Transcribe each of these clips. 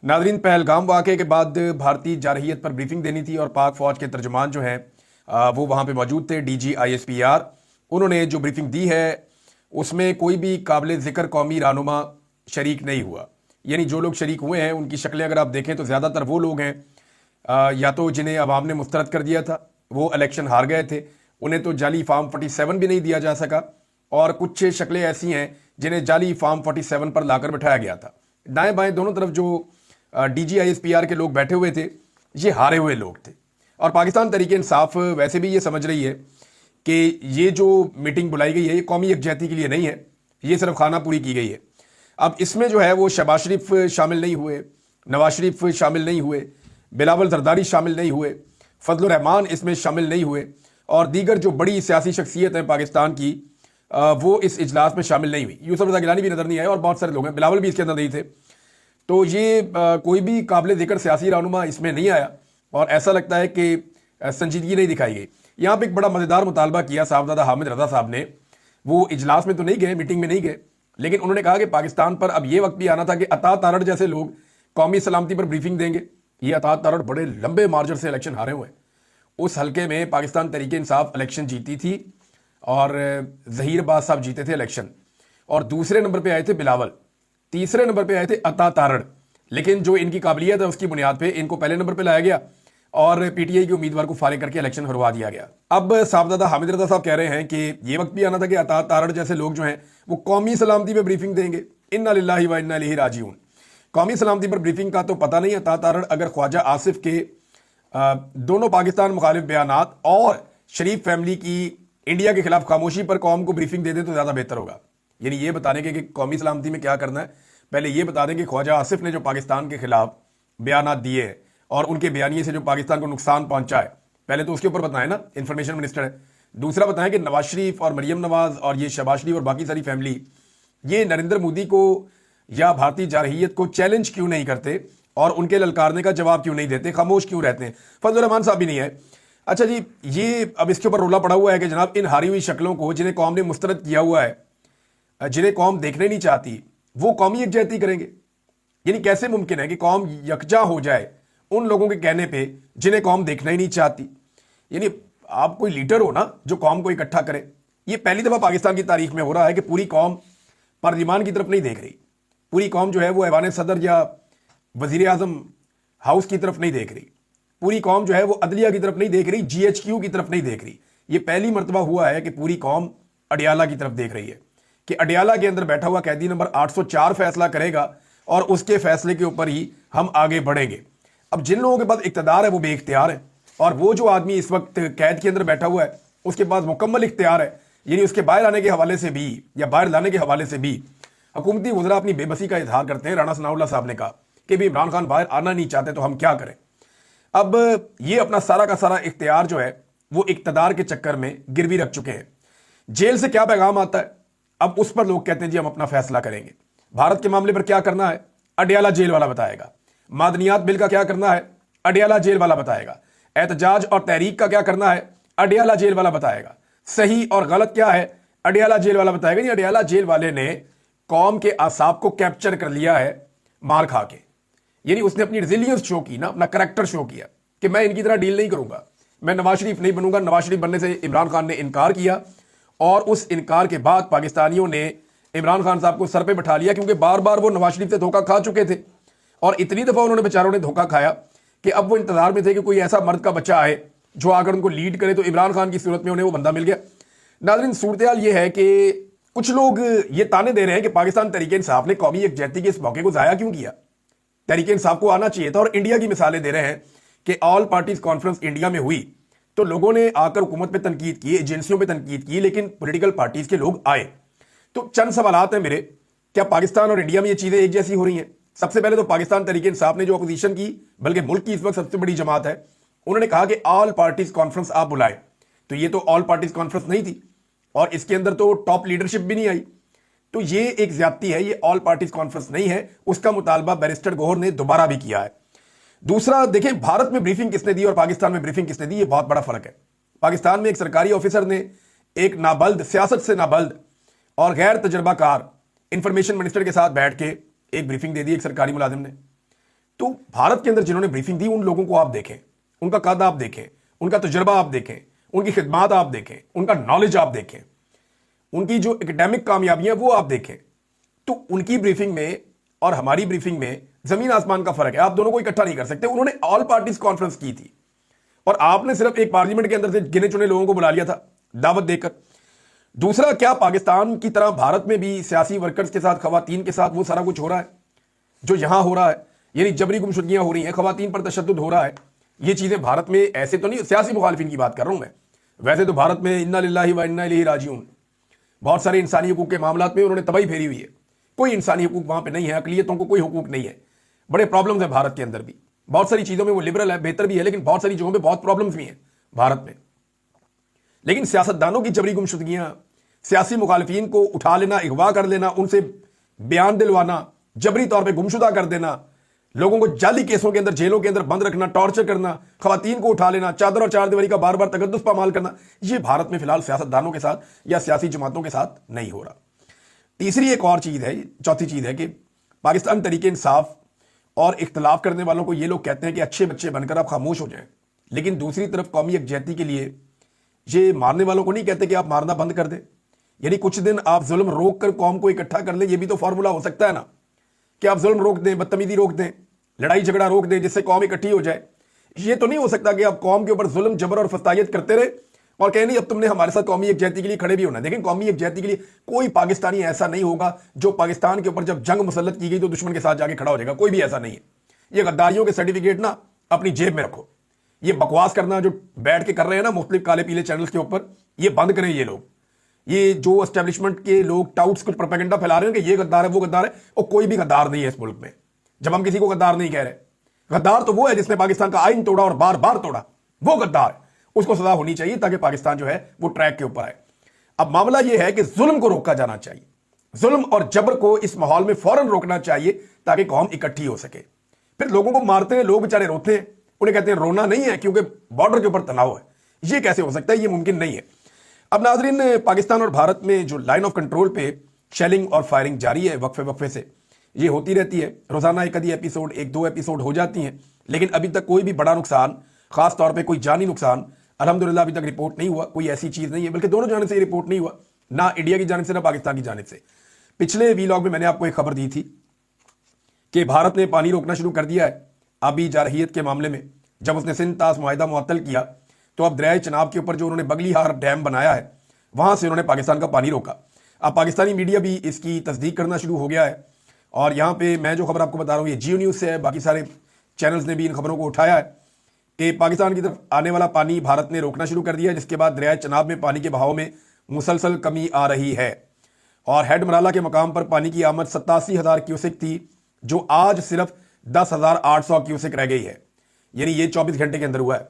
Nadreen, Pahalgam वाक़े के बाद भारतीय जारहियत पर ब्रीफिंग देनी थी और पाक फ़ौज के तर्जुमान जो हैं वो वहाँ पे मौजूद थे। DG ISPR उन्होंने जो ब्रीफिंग दी है उसमें कोई भी काबिल ज़िक्र कौमी रहनुमा शरीक नहीं हुआ। यानी जो लोग शरीक हुए हैं उनकी शक्लें अगर आप देखें तो ज़्यादातर वो लोग हैं या तो जिन्हें अवाम ने मुस्तरद कर दिया था, वो इलेक्शन हार गए थे, उन्हें तो जाली फार्म 47 भी नहीं दिया जा सका, और कुछ शक्लें ऐसी हैं जिन्हें जाली फार्म 47 पर लाकर बिठाया गया था। दाएं बाएं दोनों तरफ जो DG ISPR के लोग बैठे हुए थे ये हारे हुए लोग थे। और पाकिस्तान तहरीक इंसाफ वैसे भी ये समझ रही है कि ये जो मीटिंग बुलाई गई है ये कौमी यकजहती के लिए नहीं है, ये सिर्फ खाना पूरी की गई है। अब इसमें जो है वो शहबाज शरीफ शामिल नहीं हुए, नवाज शरीफ शामिल नहीं हुए, बिलावल जरदारी शामिल नहीं हुए, फजल रहमान इसमें शामिल नहीं हुए, और दीगर जो बड़ी सियासी शख्सियत हैं पाकिस्तान की वो इस इजलास में शामिल नहीं हुई। यूसुफ रज़ा गिलानी भी नज़र नहीं आए और बहुत सारे लोग हैं, बिलावल भी इसके अंदर नहीं थे। तो ये कोई भी काबिल ज़िक्र सियासी रहनुमा इसमें नहीं आया और ऐसा लगता है कि संजीदगी नहीं दिखाई गई। यहाँ पे एक बड़ा मज़ेदार मुतालबा किया साहबजादा हामिद रज़ा साहब ने। वो इजलास में तो नहीं गए, मीटिंग में नहीं गए, लेकिन उन्होंने कहा कि पाकिस्तान पर अब ये वक्त भी आना था कि अता तारड़ जैसे लोग कौमी सलामती पर ब्रीफिंग देंगे। ये अता तारड़ बड़े लंबे मार्जिन से इलेक्शन हारे हुए। उस हल्के में पाकिस्तान तहरीक इंसाफ इलेक्शन जीती थी और ज़हीर बाज साहब जीते थे इलेक्शन, और दूसरे नंबर पे आए थे बिलावल, तीसरे नंबर पे आए थे अता तारड़। लेकिन जो इनकी काबिलियत है उसकी बुनियाद पे इनको पहले नंबर पे लाया गया और PTI के उम्मीदवार को फारिग करके इलेक्शन हरवा दिया गया। अब साहबजादा हामिद रज़ा साहब कह रहे हैं कि ये वक्त भी आना था कि अता तारड़ जैसे लोग जो हैं वो कौमी सलामती पे ब्रीफिंग देंगे। इन्ना लिल्लाहि व इन्ना इलैहि राजिऊन। कौमी सलामती पर ब्रीफिंग का तो पता नहीं। अता तारड़ अगर ख्वाजा आसिफ के दोनों पाकिस्तान मुखालिफ बयानात और शरीफ फैमिली की इंडिया के खिलाफ खामोशी पर कौम को ब्रीफिंग दे दे तो ज़्यादा बेहतर होगा। यानी ये बताने के कि कौमी सलामती में क्या करना है, पहले ये बता दें कि ख्वाजा आसिफ ने जो पाकिस्तान के खिलाफ बयानात दिए हैं और उनके बयानिए से जो पाकिस्तान को नुकसान पहुंचा है, पहले तो उसके ऊपर बताएं ना, इंफॉर्मेशन मिनिस्टर है। दूसरा बताएं कि नवाज शरीफ और मरियम नवाज और ये शहबाज शरीफ और बाकी सारी फैमिली ये नरेंद्र मोदी को या भारतीय जारहियत को चैलेंज क्यों नहीं करते और उनके ललकारने का जवाब क्यों नहीं देते, खामोश क्यों रहते हैं। फजल रहमान साहब भी नहीं है। अच्छा जी, ये अब इसके ऊपर रोला पड़ा हुआ है कि जनाब इन हारी हुई शक्लों को जिन्हें कौम ने मुस्तरद किया हुआ है, जिन्हें कौम देखने नहीं चाहती, वो कौमी यकजहती करेंगे। यानी कैसे मुमकिन है कि कौम यकजा हो जाए उन लोगों के कहने पे जिन्हें कौम देखना ही नहीं चाहती। यानी आप कोई लीडर हो ना जो कौम को इकट्ठा करे। ये पहली दफ़ा पाकिस्तान की तारीख में हो रहा है कि पूरी कौम पार्लियामान की तरफ नहीं देख रही, पूरी कौम जो है वो ऐवान सदर या वजीर आजम हाउस की तरफ नहीं देख रही, पूरी कौम जो है वो अदलिया की तरफ नहीं देख रही, GHQ की तरफ नहीं देख रही। ये पहली मरतबा हुआ है कि पूरी कौम अडियाला की तरफ देख रही है कि अडियाला के अंदर बैठा हुआ कैदी नंबर 804 फैसला करेगा और उसके फैसले के ऊपर ही हम आगे बढ़ेंगे। अब जिन लोगों के पास इख्तियार है वो बेइख्तियार है, और वो जो आदमी इस वक्त कैद के अंदर बैठा हुआ है उसके पास मुकम्मल इख्तियार है। यानी उसके बाहर आने के हवाले से भी या बाहर लाने के हवाले से भी हुकूमती वज़रा अपनी बेबसी का इजहार करते हैं। राणा सनाउल्लाह साहब ने कहा कि भी इमरान खान बाहर आना नहीं चाहते तो हम क्या करें। अब ये अपना सारा का सारा इख्तियार जो है वो इख्तियार के चक्कर में गिरवी रख चुके हैं। जेल से क्या पैगाम आता है, अब उस पर लोग कहते हैं जी हम अपना फैसला करेंगे। भारत के मामले पर क्या करना है, अडियाला जेल वाला बताएगा। मादनियात बिल का क्या करना है, अडियाला जेल वाला बताएगा। एहतजाज और तहरीक का क्या करना है, अडियाला जेल वाला बताएगा। सही और गलत क्या है, अडियाला जेल वाला बताएगा। नहीं, अडियाला जेल वाले ने कौम के आसाब को कैप्चर कर लिया है मार खा के। यानी उसने अपनी रिजिलियंस शो की ना, अपना करैक्टर शो किया कि मैं इनकी तरह डील नहीं करूंगा, मैं नवाज शरीफ नहीं बनूंगा। नवाज शरीफ बनने से इमरान खान ने इनकार किया और उस इनकार के बाद पाकिस्तानियों ने इमरान खान साहब को सर पे बिठा लिया, क्योंकि बार बार वो नवाज शरीफ से धोखा खा चुके थे और इतनी दफ़ा उन्होंने बेचारों ने धोखा खाया कि अब वो इंतजार में थे कि कोई ऐसा मर्द का बच्चा आए जो आकर उनको लीड करे। तो इमरान खान की सूरत में उन्हें वो बंदा मिल गया। नाज़रीन, सूरत हाल ये है कि कुछ लोग ये ताने दे रहे हैं कि पाकिस्तान तहरीक इंसाफ ने कौमी यकजहती के इस मौके को ज़ाया क्यों किया। तहरीक इंसाफ को आना चाहिए था। और इंडिया की मिसालें दे रहे हैं कि ऑल पार्टीज कॉन्फ्रेंस इंडिया में हुई तो लोगों ने आकर हुकूमत पे तनकीद की, एजेंसियों पे तनकीद की, लेकिन पॉलिटिकल पार्टीज के लोग आए। तो चंद सवालात हैं मेरे, क्या पाकिस्तान और इंडिया में ये चीज़ें एक जैसी हो रही हैं? सबसे पहले तो पाकिस्तान तहरीक इंसाफ ने जो अपोजिशन की, बल्कि मुल्क की इस वक्त सबसे बड़ी जमात है, उन्होंने कहा कि ऑल पार्टीज कॉन्फ्रेंस आप बुलाए। तो ये तो ऑल पार्टीज कॉन्फ्रेंस नहीं थी और इसके अंदर तो टॉप लीडरशिप भी नहीं आई। तो ये एक ज्यादती है, ये ऑल पार्टीज कॉन्फ्रेंस नहीं है। उसका मुतालबा बैरिस्टर गौहर ने दोबारा भी किया है। दूसरा देखें, भारत में ब्रीफिंग किसने दी और पाकिस्तान में ब्रीफिंग किसने दी, ये बहुत बड़ा फर्क है। पाकिस्तान में एक सरकारी ऑफिसर ने एक नाबल्द, सियासत से नाबल्द और गैर तजर्बाकार इंफॉर्मेशन मिनिस्टर के साथ बैठ के एक ब्रीफिंग दे दी, एक सरकारी मुलाजिम ने। तो भारत के अंदर जिन्होंने ब्रीफिंग दी उन लोगों को आप देखें, उनका कद आप देखें, उनका तजुर्बा आप देखें, उनकी खिदमात आप देखें, उनका नॉलेज आप देखें, उनकी जो एकेडमिक कामयाबियां वो आप देखें, तो उनकी ब्रीफिंग में और हमारी ब्रीफिंग में जमीन आसमान का फर्क है। आप दोनों को इकट्ठा नहीं कर सकते। उन्होंने ऑल पार्टीज कॉन्फ्रेंस की थी और आपने सिर्फ एक पार्लियामेंट के अंदर से गिने चुने लोगों को बुला लिया था दावत देकर। दूसरा, क्या पाकिस्तान की तरह भारत में भी सियासी वर्कर्स के साथ, खवातीन के साथ वो सारा कुछ हो रहा है जो यहां हो रहा है? यानी जबरी गुमशुदगियां हो रही हैं, खवातीन पर तशद्दुद हो रहा है, ये चीजें भारत में ऐसे तो नहीं, सियासी मुखालिफिन की बात कर रहा हूं मैं। वैसे तो भारत में इन्ना लिल्लाहि व इन्ना इलैहि राजिऊन बहुत सारे इंसानी हुकूक के मामलात में उन्होंने तबाही फेरी हुई है। कोई इंसानी हुकूक वहां पे नहीं है, अकलियतों को कोई हुकूक नहीं है। बड़े प्रॉब्लम्स है भारत के अंदर भी, बहुत सारी चीजों में वो लिबरल है, बेहतर भी है, लेकिन बहुत सारी जगहों पे बहुत प्रॉब्लम्स भी हैं भारत में। लेकिन सियासतदानों की जबरी गुमशुदगियां, सियासी मुखालिफिन को उठा लेना, अगवा कर लेना, उनसे बयान दिलवाना, जबरी तौर पर गुमशुदा कर देना, लोगों को जाली केसों के अंदर, जेलों के अंदर बंद रखना, टॉर्चर करना, खवातीन को उठा लेना, चादर और चार दीवारी का बार बार तकद्दुस पामाल करना, ये भारत में फिलहाल सियासतदानों के साथ या सियासी जमातों के साथ नहीं हो रहा। तीसरी एक और चीज है, चौथी चीज है कि पाकिस्तान तरीके इंसाफ और इख्तलाफ करने वालों को ये लोग कहते हैं कि अच्छे बच्चे बनकर आप खामोश हो जाएं, लेकिन दूसरी तरफ कौमी यकजहती के लिए ये मारने वालों को नहीं कहते कि आप मारना बंद कर दें। यानी कुछ दिन आप जुल्म रोक कर कौम को इकट्ठा कर लें, ये भी तो फॉर्मूला हो सकता है ना, कि आप जुल्म रोक दें, बदतमीजी रोक दें, लड़ाई झगड़ा रोक दें, जिससे कौम इकट्ठी हो जाए। ये तो नहीं हो सकता कि आप कौम के ऊपर जुल्म, जबर और फसायत करते रहे और कहें नहीं अब तुमने हमारे साथ कौमी यकजहती के लिए खड़े भी होना है। देखें, कौमी यकजहती के लिए कोई पाकिस्तानी ऐसा नहीं होगा जो पाकिस्तान के ऊपर जब जंग मुसल्लत की गई तो दुश्मन के साथ जाके खड़ा हो जाएगा, कोई भी ऐसा नहीं है। ये गद्दारियों के सर्टिफिकेट ना अपनी जेब में रखो। ये बकवास करना जो बैठ के कर रहे हैं ना मुख्तलिफ काले पीले चैनल्स के ऊपर, ये बंद करें। ये लोग, ये जो एस्टेब्लिशमेंट के लोग टाउट्स कुछ प्रोपेगेंडा फैला रहे हैं कि ये गद्दार है, वो गद्दार है, और कोई भी गद्दार नहीं है इस मुल्क में। जब हम किसी को गद्दार नहीं कह रहे, गद्दार तो वो है जिसने पाकिस्तान का आइन तोड़ा और बार बार तोड़ा, वो गद्दार है, उसको सजा होनी चाहिए ताकि पाकिस्तान जो है वो ट्रैक के ऊपर आए। अब मामला ये है कि जुल्म को रोका जाना चाहिए, जुल्म और जबर को इस माहौल में फौरन रोकना चाहिए ताकि कौम इकट्ठी हो सके। फिर लोगों को मारते हैं, लोग बेचारे रोते हैं, उन्हें कहते हैं रोना नहीं है क्योंकि बॉर्डर के ऊपर तनाव है। ये कैसे हो सकता है? ये मुमकिन नहीं है। अब नाजरीन, पाकिस्तान और भारत में जो लाइन ऑफ कंट्रोल पे शेलिंग और फायरिंग जारी है वक्फे वक्फे से, ये होती रहती है। रोजाना एक आधी एपिसोड, एक दो एपिसोड हो जाती हैं, लेकिन अभी तक कोई भी बड़ा नुकसान, खास तौर पे कोई जानी नुकसान अल्हम्दुलिल्लाह अभी तक रिपोर्ट नहीं हुआ। कोई ऐसी चीज नहीं है, बल्कि दोनों जानिब से रिपोर्ट नहीं हुआ, ना इंडिया की जानिब से ना पाकिस्तान की जानिब से। पिछले वीलॉग में मैंने आपको एक खबर दी थी कि भारत ने पानी रोकना शुरू कर दिया है आबी जारहियत के मामले में। जब उसने सिंध तास मुआहिदा मुअत्तल किया तो अब दरियाए चनाब के ऊपर जो उन्होंने बगलीहार डैम बनाया है वहां से उन्होंने पाकिस्तान का पानी रोका। अब पाकिस्तानी मीडिया भी इसकी तस्दीक करना शुरू हो गया है, और यहाँ पे मैं जो खबर आपको बता रहा हूँ ये जियो न्यूज़ से है, बाकी सारे चैनल्स ने भी इन खबरों को उठाया है कि पाकिस्तान की तरफ आने वाला पानी भारत ने रोकना शुरू कर दिया है, जिसके बाद दरियाए चनाब में पानी के बहाव में मुसलसल कमी आ रही है। और हेड मराला के मकाम पर पानी की आमद 87,000 क्यूसेक थी, जो आज सिर्फ 10,800 क्यूसेक रह गई है। यानी ये 24 घंटे के अंदर हुआ है।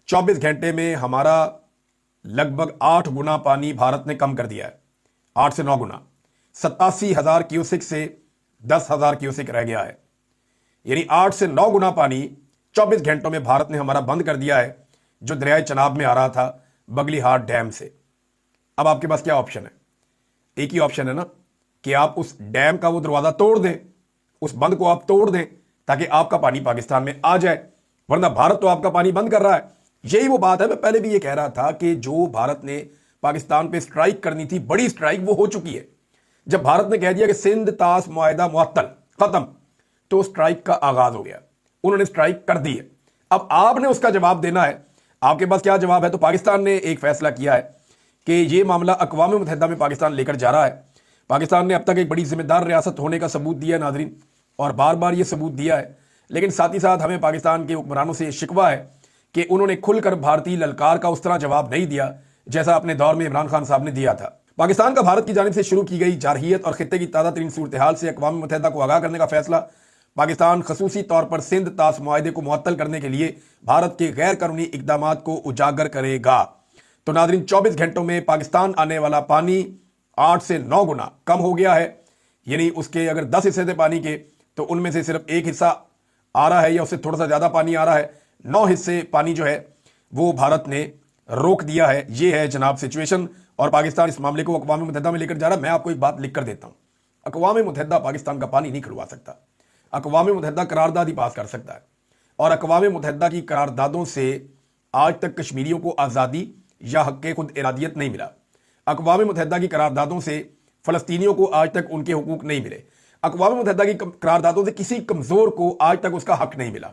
24 घंटे में हमारा लगभग 8 गुना पानी भारत ने कम कर दिया है, 8 से 9 गुना। 87,000 क्यूसेक से 10,000 क्यूसेक रह गया है। यानी 8 से 9 गुना पानी 24 घंटों में भारत ने हमारा बंद कर दिया है, जो दरियाए चनाब में आ रहा था बगलीहार डैम से। अब आपके पास क्या ऑप्शन है? एक ही ऑप्शन है ना कि आप उस डैम का वो दरवाजा तोड़ दें, उस बंद को आप तोड़ दें ताकि आपका पानी पाकिस्तान में आ जाए, वरना भारत तो आपका पानी बंद कर रहा है। यही वो बात है, मैं पहले भी ये कह रहा था कि जो भारत ने पाकिस्तान पे स्ट्राइक करनी थी, बड़ी स्ट्राइक, वो हो चुकी है। जब भारत ने कह दिया कि सिंध तास मुआहिदा मुअत्तल खत्म, तो स्ट्राइक का आगाज हो गया, उन्होंने स्ट्राइक कर दी है। अब आपने उसका जवाब देना है। आपके पास क्या जवाब है? तो पाकिस्तान ने एक फैसला किया है कि ये मामला अक़वाम मुत्तहिदा में पाकिस्तान लेकर जा रहा है। पाकिस्तान ने अब तक एक बड़ी जिम्मेदार रियासत होने का सबूत दिया है नाज़रीन, और बार बार ये सबूत दिया है, लेकिन साथ ही साथ हमें पाकिस्तान के हुक्मरानों से शिकवा है कि उन्होंने खुलकर भारतीय ललकार का उस तरह जवाब नहीं दिया जैसा अपने दौर में इमरान खान साहब ने दिया था। पाकिस्तान का भारत की जानिब से शुरू की गई जारहियत और खित्ते की ताज़ा तरीन सूरत हाल से अक़वाम मुत्तहिदा को आगाह करने का फैसला पाकिस्तान खसूसी तौर पर सिंध तास मुआहिदे को मुअत्तल करने के लिए भारत के गैर कानूनी इक़दामात को उजागर करेगा। तो नाज़रीन, 24 घंटों में पाकिस्तान आने वाला पानी 8 से 9 गुना कम हो गया है। यानी उसके अगर 10 हिस्से थे पानी के, तो उनमें से सिर्फ 1 हिस्सा आ रहा है या उससे थोड़ा सा ज़्यादा पानी आ रहा है। 9 हिस्से पानी जो है वो भारत ने रोक दिया है। ये है जनाब सिचुएशन, और पाकिस्तान इस मामले को अक़वाम मुत्तहिदा में लेकर जा रहा है। मैं आपको एक बात लिख कर देता हूँ, अक़वाम मुत्तहिदा पाकिस्तान का पानी नहीं खुलवा सकता। اقوام متحدہ قرارداد ہی پاس کر سکتا ہے، اور اقوام متحدہ کی قراردادوں سے آج تک کشمیریوں کو آزادی یا حق خود ارادیت نہیں ملا۔ اقوام متحدہ کی قراردادوں سے فلسطینیوں کو آج تک ان کے حقوق نہیں ملے۔ اقوام متحدہ کی قراردادوں سے کسی کمزور کو آج تک اس کا حق نہیں ملا۔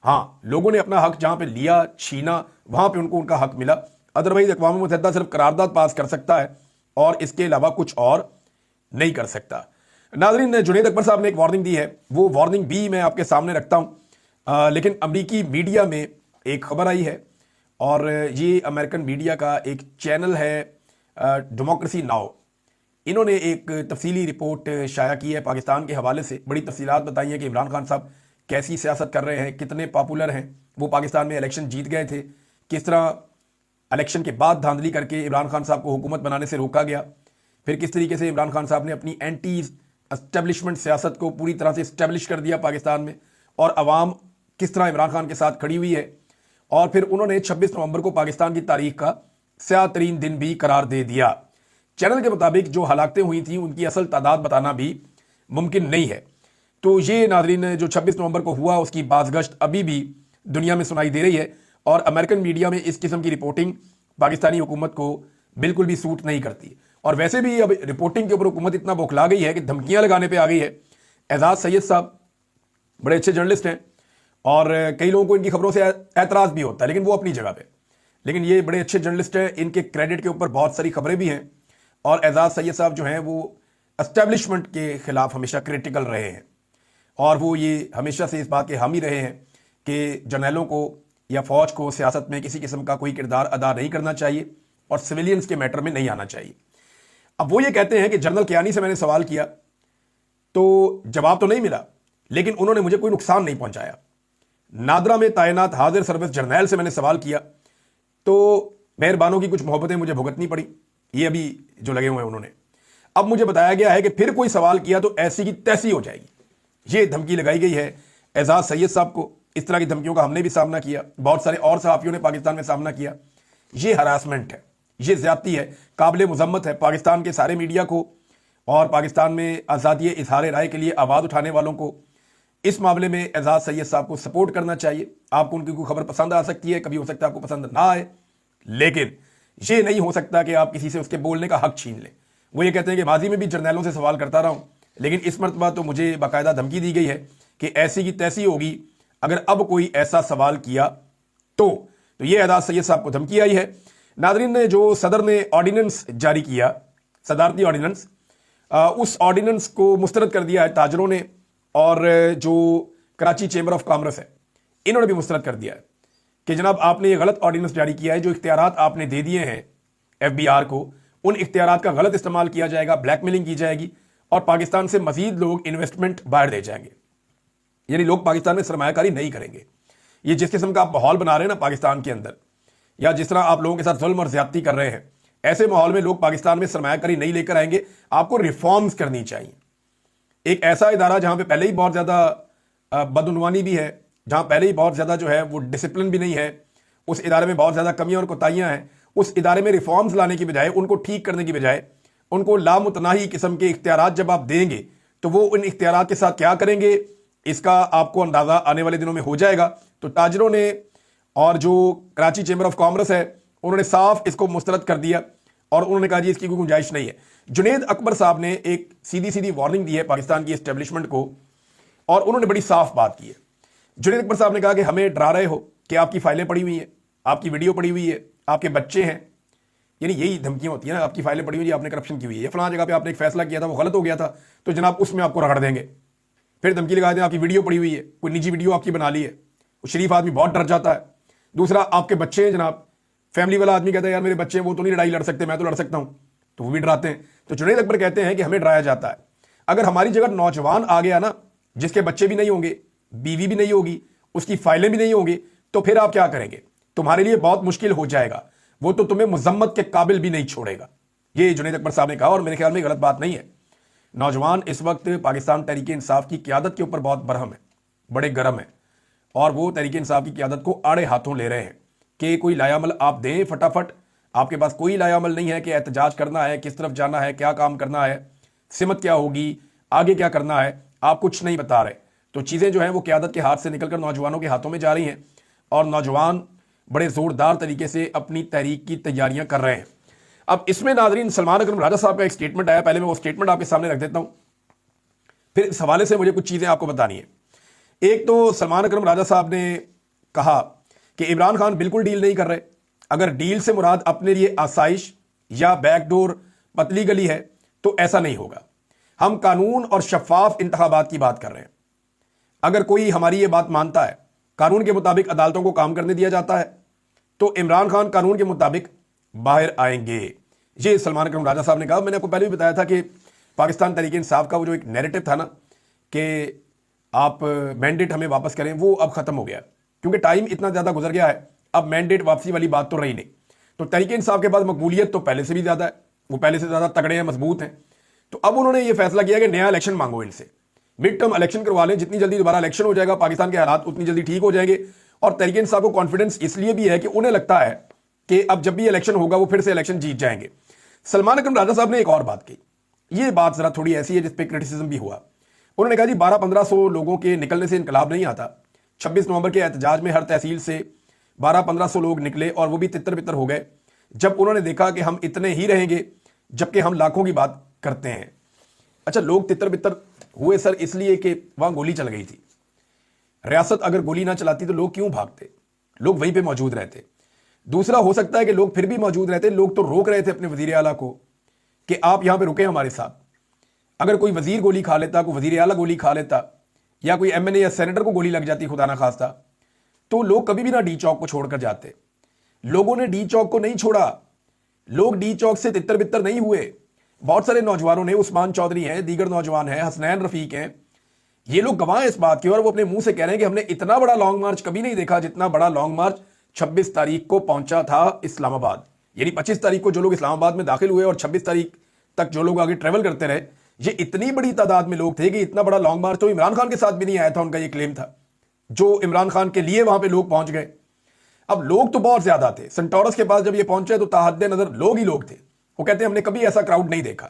ہاں، لوگوں نے اپنا حق جہاں پہ لیا، چھینا، وہاں پہ ان کو ان کا حق ملا۔ ادروائز اقوام متحدہ صرف قرارداد پاس کر سکتا ہے اور اس کے علاوہ کچھ اور نہیں کر سکتا۔ ناظرین، جنید اکبر صاحب نے ایک وارننگ دی ہے، وہ وارننگ بھی میں آپ کے سامنے رکھتا ہوں، لیکن امریکی میڈیا میں ایک خبر آئی ہے، اور یہ امریکن میڈیا کا ایک چینل ہے ڈیموکریسی ناؤ، انہوں نے ایک تفصیلی رپورٹ شائع کی ہے پاکستان کے حوالے سے، بڑی تفصیلات بتائی ہیں کہ عمران خان صاحب کیسی سیاست کر رہے ہیں، کتنے پاپولر ہیں، وہ پاکستان میں الیکشن جیت گئے تھے، کس طرح الیکشن کے بعد دھاندلی کر کے عمران خان صاحب کو حکومت بنانے سے روکا گیا، پھر کس طریقے سے عمران خان صاحب نے اپنی اینٹی اسٹیبلشمنٹ سیاست کو پوری طرح سے اسٹیبلش کر دیا پاکستان میں، اور عوام کس طرح عمران خان کے ساتھ کھڑی ہوئی ہے، اور پھر انہوں نے 26 نومبر کو پاکستان کی تاریخ کا سیاہ ترین دن بھی قرار دے دیا۔ چینل کے مطابق جو ہلاکتیں ہوئی تھیں ان کی اصل تعداد بتانا بھی ممکن نہیں ہے۔ تو یہ ناظرین جو 26 نومبر کو ہوا اس کی بازگشت ابھی بھی دنیا میں سنائی دے رہی ہے، اور امریکن میڈیا میں اس قسم کی رپورٹنگ پاکستانی حکومت کو بالکل بھی سوٹ نہیں کرتی، اور ویسے بھی اب رپورٹنگ کے اوپر حکومت اتنا بوکھلا گئی ہے کہ دھمکیاں لگانے پہ آ گئی ہے۔ اعزاز سید صاحب بڑے اچھے جرنلسٹ ہیں، اور کئی لوگوں کو ان کی خبروں سے اعتراض بھی ہوتا ہے، لیکن وہ اپنی جگہ پہ، لیکن یہ بڑے اچھے جرنلسٹ ہیں، ان کے کریڈٹ کے اوپر بہت ساری خبریں بھی ہیں، اور اعزاز سید صاحب جو ہیں وہ اسٹیبلشمنٹ کے خلاف ہمیشہ کریٹیکل رہے ہیں، اور وہ یہ ہمیشہ سے اس بات کے حامی رہے ہیں کہ جرنیلوں کو یا فوج کو سیاست میں کسی قسم کا کوئی کردار ادا نہیں کرنا چاہیے، اور سویلینز کے میٹر میں نہیں آنا چاہیے۔ اب وہ یہ کہتے ہیں کہ جنرل کیانی سے میں نے سوال کیا تو جواب تو نہیں ملا، لیکن انہوں نے مجھے کوئی نقصان نہیں پہنچایا۔ نادرا میں تعینات حاضر سروس جرنیل سے میں نے سوال کیا تو مہربانوں کی کچھ محبتیں مجھے بھگتنی پڑی، یہ ابھی جو لگے ہوئے ہیں انہوں نے۔ اب مجھے بتایا گیا ہے کہ پھر کوئی سوال کیا تو ایسی کی تیسی ہو جائے گی، یہ دھمکی لگائی گئی ہے اعزاز سید صاحب کو۔ اس طرح کی دھمکیوں کا ہم نے بھی سامنا کیا، بہت سارے اور صحافیوں نے پاکستان میں سامنا کیا۔ یہ ہراسمنٹ ہے، یہ زیادتی ہے، قابل مذمت ہے۔ پاکستان کے سارے میڈیا کو اور پاکستان میں آزادی اظہار رائے کے لیے آواز اٹھانے والوں کو اس معاملے میں اعزاز سید صاحب کو سپورٹ کرنا چاہیے۔ آپ کو ان کی کوئی خبر پسند آ سکتی ہے، کبھی ہو سکتا ہے آپ کو پسند نہ آئے، لیکن یہ نہیں ہو سکتا کہ آپ کسی سے اس کے بولنے کا حق چھین لیں۔ وہ یہ کہتے ہیں کہ ماضی میں بھی جرنیلوں سے سوال کرتا رہا ہوں، لیکن اس مرتبہ تو مجھے باقاعدہ دھمکی دی گئی ہے کہ ایسی کی تیسی ہوگی اگر اب کوئی ایسا سوال کیا تو یہ اعزاز سید صاحب کو دھمکی آئی ہے۔ ناظرین، نے جو صدر نے آرڈیننس جاری کیا، صدارتی آرڈیننس، اس آرڈیننس کو مسترد کر دیا ہے تاجروں نے، اور جو کراچی چیمبر آف کامرس ہے انہوں نے بھی مسترد کر دیا ہے کہ جناب آپ نے یہ غلط آرڈیننس جاری کیا ہے، جو اختیارات آپ نے دے دیے ہیں ایف بی آر کو، ان اختیارات کا غلط استعمال کیا جائے گا، بلیک میلنگ کی جائے گی، اور پاکستان سے مزید لوگ انویسٹمنٹ باہر دے جائیں گے، یعنی لوگ پاکستان میں سرمایہ کاری نہیں کریں گے۔ یہ جس قسم کا آپ ماحول بنا رہے ہیں نا پاکستان کے اندر، یا جس طرح آپ لوگوں کے ساتھ ظلم اور زیادتی کر رہے ہیں، ایسے ماحول میں لوگ پاکستان میں سرمایہ کاری نہیں لے کر آئیں گے۔ آپ کو ریفارمز کرنی چاہیے۔ ایک ایسا ادارہ جہاں پہ پہلے ہی بہت زیادہ بدعنوانی بھی ہے، جہاں پہلے ہی بہت زیادہ جو ہے وہ ڈسپلن بھی نہیں ہے، اس ادارے میں بہت زیادہ کمیاں اور کوتاہیاں ہیں، اس ادارے میں ریفارمز لانے کی بجائے، ان کو ٹھیک کرنے کی بجائے، ان کو لامتناہی قسم کے اختیارات جب آپ دیں گے تو وہ ان اختیارات کے ساتھ کیا کریں گے اس کا آپ کو اندازہ آنے والے دنوں میں ہو جائے گا۔ تو تاجروں نے اور جو کراچی چیمبر آف کامرس ہے انہوں نے صاف اس کو مسترد کر دیا، اور انہوں نے کہا جی اس کی کوئی گنجائش نہیں ہے۔ جنید اکبر صاحب نے ایک سیدھی وارننگ دی ہے پاکستان کی اسٹیبلشمنٹ کو، اور انہوں نے بڑی صاف بات کی ہے۔ جنید اکبر صاحب نے کہا کہ ہمیں ڈرا رہے ہو کہ آپ کی فائلیں پڑی ہوئی ہیں، آپ کی ویڈیو پڑی ہوئی ہے، آپ کے بچے ہیں، یعنی یہی دھمکیاں ہوتی ہیں نا، آپ کی فائلیں پڑی ہوئی ہیں، آپ نے کرپشن کی ہوئی ہے، فلاں جگہ پہ آپ نے ایک فیصلہ کیا تھا وہ غلط ہو گیا تھا تو جناب اس میں آپ کو رگڑ دیں گے، پھر دھمکی لگا دیں آپ کی ویڈیو پڑی ہوئی ہے، کوئی نجی ویڈیو آپ کی بنا لی ہے۔ وہ شریف آدمی بہت ڈر جاتا ہے۔ دوسرا، آپ کے بچے ہیں جناب، فیملی والا آدمی کہتا ہے یار میرے بچے ہیں وہ تو نہیں لڑائی لڑ سکتے، میں تو لڑ سکتا ہوں، تو وہ بھی ڈراتے ہیں۔ تو جنید اکبر کہتے ہیں کہ ہمیں ڈرایا جاتا ہے۔ اگر ہماری جگہ نوجوان آ گیا نا جس کے بچے بھی نہیں ہوں گے، بیوی بھی نہیں ہوگی، اس کی فائلیں بھی نہیں ہوں گی، تو پھر آپ کیا کریں گے؟ تمہارے لیے بہت مشکل ہو جائے گا، وہ تو تمہیں مذمت کے قابل بھی نہیں چھوڑے گا۔ یہ جنید اکبر صاحب نے کہا، اور میرے خیال میں غلط بات نہیں ہے۔ نوجوان اس وقت پاکستان تحریک انصاف کی قیادت کے اوپر بہت برہم ہے، بڑے گرم ہیں، اور وہ تحریک انصاف کی قیادت کو آڑے ہاتھوں لے رہے ہیں کہ کوئی لائے عمل آپ دیں فٹافٹ۔ آپ کے پاس کوئی لائے عمل نہیں ہے کہ احتجاج کرنا ہے، کس طرف جانا ہے، کیا کام کرنا ہے، سمت کیا ہوگی، آگے کیا کرنا ہے، آپ کچھ نہیں بتا رہے۔ تو چیزیں جو ہیں وہ قیادت کے ہاتھ سے نکل کر نوجوانوں کے ہاتھوں میں جا رہی ہیں اور نوجوان بڑے زوردار طریقے سے اپنی تحریک کی تیاریاں کر رہے ہیں۔ اب اس میں ناظرین سلمان اکرم راجہ صاحب کا ایک سٹیٹمنٹ آیا، پہلے میں وہ سٹیٹمنٹ آپ کے سامنے رکھ دیتا ہوں، پھر اس حوالے سے مجھے کچھ چیزیں آپ کو بتانی ہیں۔ ایک تو سلمان اکرم راجہ صاحب نے کہا کہ عمران خان بالکل ڈیل نہیں کر رہے، اگر ڈیل سے مراد اپنے لیے آسائش یا بیک ڈور پتلی گلی ہے تو ایسا نہیں ہوگا، ہم قانون اور شفاف انتخابات کی بات کر رہے ہیں، اگر کوئی ہماری یہ بات مانتا ہے قانون کے مطابق عدالتوں کو کام کرنے دیا جاتا ہے تو عمران خان قانون کے مطابق باہر آئیں گے۔ یہ سلمان اکرم راجہ صاحب نے کہا۔ میں نے آپ کو پہلے بھی بتایا تھا کہ پاکستان تحریک انصاف کا وہ جو ایک نیریٹو تھا نا کہ آپ مینڈیٹ ہمیں واپس کریں، وہ اب ختم ہو گیا کیونکہ ٹائم اتنا زیادہ گزر گیا ہے، اب مینڈیٹ واپسی والی بات تو رہی نہیں۔ تو تحریک انصاف کے بعد مقبولیت تو پہلے سے بھی زیادہ ہے، وہ پہلے سے زیادہ تگڑے ہیں، مضبوط ہیں۔ تو اب انہوں نے یہ فیصلہ کیا کہ نیا الیکشن مانگو ان سے، مڈ ٹرم الیکشن کروا لیں، جتنی جلدی دوبارہ الیکشن ہو جائے گا پاکستان کے حالات اتنی جلدی ٹھیک ہو جائیں گے۔ اور تحریک انصاف کو کانفیڈنس اس لیے بھی ہے کہ انہیں لگتا ہے کہ اب جب بھی الیکشن ہوگا وہ پھر سے الیکشن جیت جائیں گے۔ سلمان اکرم راجہ صاحب نے ایک اور بات کہی، یہ بات ذرا تھوڑی ایسی ہے جس پہ کرٹیسزم بھی ہوا۔ انہوں نے کہا جی 1200-1500 لوگوں کے نکلنے سے انقلاب نہیں آتا۔ 26 نومبر کے احتجاج میں ہر تحصیل سے 1200-1500 لوگ نکلے اور وہ بھی تتر بتر ہو گئے جب انہوں نے دیکھا کہ ہم اتنے ہی رہیں گے جبکہ ہم لاکھوں کی بات کرتے ہیں۔ اچھا، لوگ تتر بتر ہوئے سر اس لیے کہ وہاں گولی چل گئی تھی۔ ریاست اگر گولی نہ چلاتی تو لوگ کیوں بھاگتے؟ لوگ وہیں پہ موجود رہتے۔ دوسرا ہو سکتا ہے کہ لوگ پھر بھی موجود رہتے، لوگ تو روک رہے تھے اپنے وزیر اعلیٰ کو کہ آپ یہاں پہ رکیں ہمارے ساتھ۔ اگر کوئی وزیر گولی کھا لیتا، کوئی وزیر اعلیٰ گولی کھا لیتا یا کوئی ایم این اے یا سینیٹر کو گولی لگ جاتی خدا نہ خواستہ، تو لوگ کبھی بھی نہ ڈی چوک کو چھوڑ کر جاتے۔ لوگوں نے ڈی چوک کو نہیں چھوڑا، لوگ ڈی چوک سے تتر بتر نہیں ہوئے۔ بہت سارے نوجوانوں نے، عثمان چودھری ہیں، دیگر نوجوان ہیں، حسنین رفیق ہیں، یہ لوگ گواہ ہیں اس بات کے، اور وہ اپنے منہ سے کہہ رہے ہیں کہ ہم نے اتنا بڑا لانگ مارچ کبھی نہیں دیکھا جتنا بڑا لانگ مارچ 26 تاریخ کو پہنچا تھا اسلام آباد۔ یعنی 25 تاریخ کو جو لوگ اسلام آباد میں داخل ہوئے اور 26 تاریخ تک جو لوگ آگے ٹریول کرتے رہے، یہ اتنی بڑی تعداد میں لوگ تھے کہ اتنا بڑا لانگ مارچ تو عمران خان کے ساتھ بھی نہیں آیا تھا، ان کا یہ کلیم تھا، جو عمران خان کے لیے وہاں پہ لوگ پہنچ گئے۔ اب لوگ تو بہت زیادہ تھے، سنٹورس کے پاس جب یہ پہنچے تو تاحد نظر لوگ ہی لوگ تھے۔ وہ کہتے ہیں ہم نے کبھی ایسا کراؤڈ نہیں دیکھا۔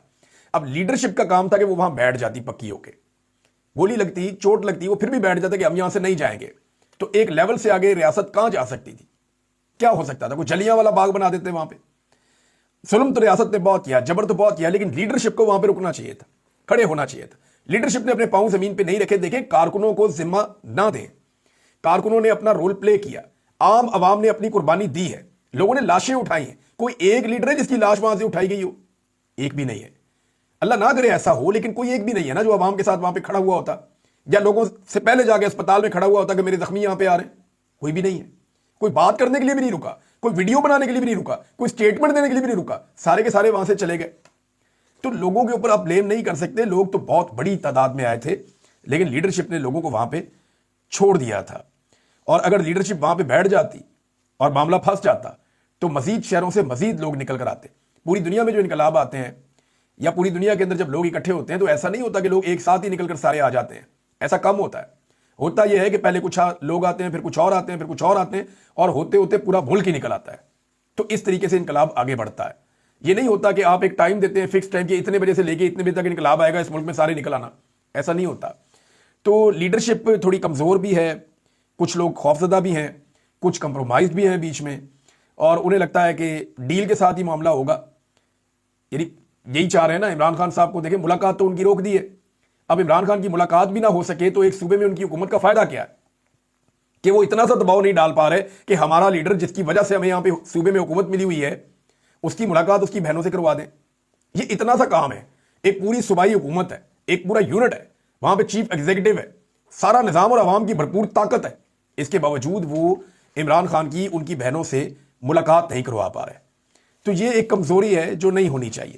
اب لیڈرشپ کا کام تھا کہ وہ وہاں بیٹھ جاتی پکی ہو کے، گولی لگتی، چوٹ لگتی، وہ پھر بھی بیٹھ جاتا کہ ہم یہاں سے نہیں جائیں گے۔ تو ایک لیول سے آگے ریاست کہاں جا سکتی تھی؟ کیا ہو سکتا تھا؟ کوئی جلیاں والا باغ بنا دیتے وہاں پہ۔ ظلم تو ریاست نے بہت کیا، جبر تو بہت کیا، لیکن لیڈرشپ کو وہاں پہ رکنا چاہیے تھا، کھڑے ہونا چاہیے تھا۔ لیڈرشپ نے اپنے پاؤں زمین پہ نہیں رکھے۔ دیکھیں، کارکنوں کو ذمہ نہ دیں، کارکنوں نے اپنا رول پلے کیا، عام عوام نے اپنی قربانی دی ہے، لوگوں نے لاشیں اٹھائی ہیں۔ کوئی ایک لیڈر ہے جس کی لاش وہاں سے اٹھائی گئی ہو؟ ایک بھی نہیں ہے۔ اللہ نہ کرے ایسا ہو، لیکن کوئی ایک بھی نہیں ہے نا جو عوام کے ساتھ وہاں پہ کھڑا ہوا ہوتا یا لوگوں سے پہلے جا کے اسپتال میں کھڑا ہوا ہوتا کہ میرے زخمی یہاں پہ آ رہے ہیں۔ کوئی بھی نہیں ہے۔ کوئی بات کرنے کے لیے بھی نہیں رکا، کوئی ویڈیو بنانے کے لیے بھی نہیں رکا، کوئی سٹیٹمنٹ دینے کے لیے بھی نہیں رکا، سارے کے سارے وہاں سے چلے گئے۔ تو لوگوں کے اوپر آپ بلیم نہیں کر سکتے، لوگ تو بہت بڑی تعداد میں آئے تھے، لیکن لیڈرشپ نے لوگوں کو وہاں پہ چھوڑ دیا تھا۔ اور اگر لیڈرشپ وہاں پہ بیٹھ جاتی اور معاملہ پھنس جاتا تو مزید شہروں سے مزید لوگ نکل کر آتے۔ پوری دنیا میں جو انقلاب آتے ہیں یا پوری دنیا کے اندر جب لوگ اکٹھے ہوتے ہیں تو ایسا نہیں ہوتا کہ لوگ ایک ساتھ ہی نکل کر سارے آ جاتے ہیں، ایسا کم ہوتا ہے۔ ہوتا یہ ہے کہ پہلے کچھ لوگ آتے ہیں، پھر کچھ اور آتے ہیں، پھر کچھ اور آتے ہیں، اور ہوتے ہوتے پورا ملک ہی نکل آتا ہے۔ تو اس طریقے سے انقلاب آگے بڑھتا ہے۔ یہ نہیں ہوتا کہ آپ ایک ٹائم دیتے ہیں، فکس ٹائم کہ اتنے بجے سے لے کے اتنے بجے تک انقلاب آئے گا، اس ملک میں سارے نکل آنا، ایسا نہیں ہوتا۔ تو لیڈرشپ تھوڑی کمزور بھی ہے، کچھ لوگ خوفزدہ بھی ہیں، کچھ کمپرومائز بھی ہیں بیچ میں، اور انہیں لگتا ہے کہ ڈیل کے ساتھ ہی معاملہ ہوگا۔ یعنی یہی چاہ رہے ہیں نا عمران خان صاحب کو، دیکھیں ملاقات تو ان کی روک دی ہے۔ اب عمران خان کی ملاقات بھی نہ ہو سکے تو ایک صوبے میں ان کی حکومت کا فائدہ کیا ہے کہ وہ اتنا سا دباؤ نہیں ڈال پا رہے کہ ہمارا لیڈر جس کی وجہ سے ہمیں یہاں پہ صوبے میں حکومت ملی ہوئی ہے اس کی ملاقات اس کی بہنوں سے کروا دیں۔ یہ اتنا سا کام ہے، ایک پوری صوبائی حکومت ہے، ایک پورا یونٹ ہے، وہاں پہ چیف ایگزیکٹو ہے، سارا نظام اور عوام کی بھرپور طاقت ہے، اس کے باوجود وہ عمران خان کی ان کی بہنوں سے ملاقات نہیں کروا پا رہے۔ تو یہ ایک کمزوری ہے جو نہیں ہونی چاہیے۔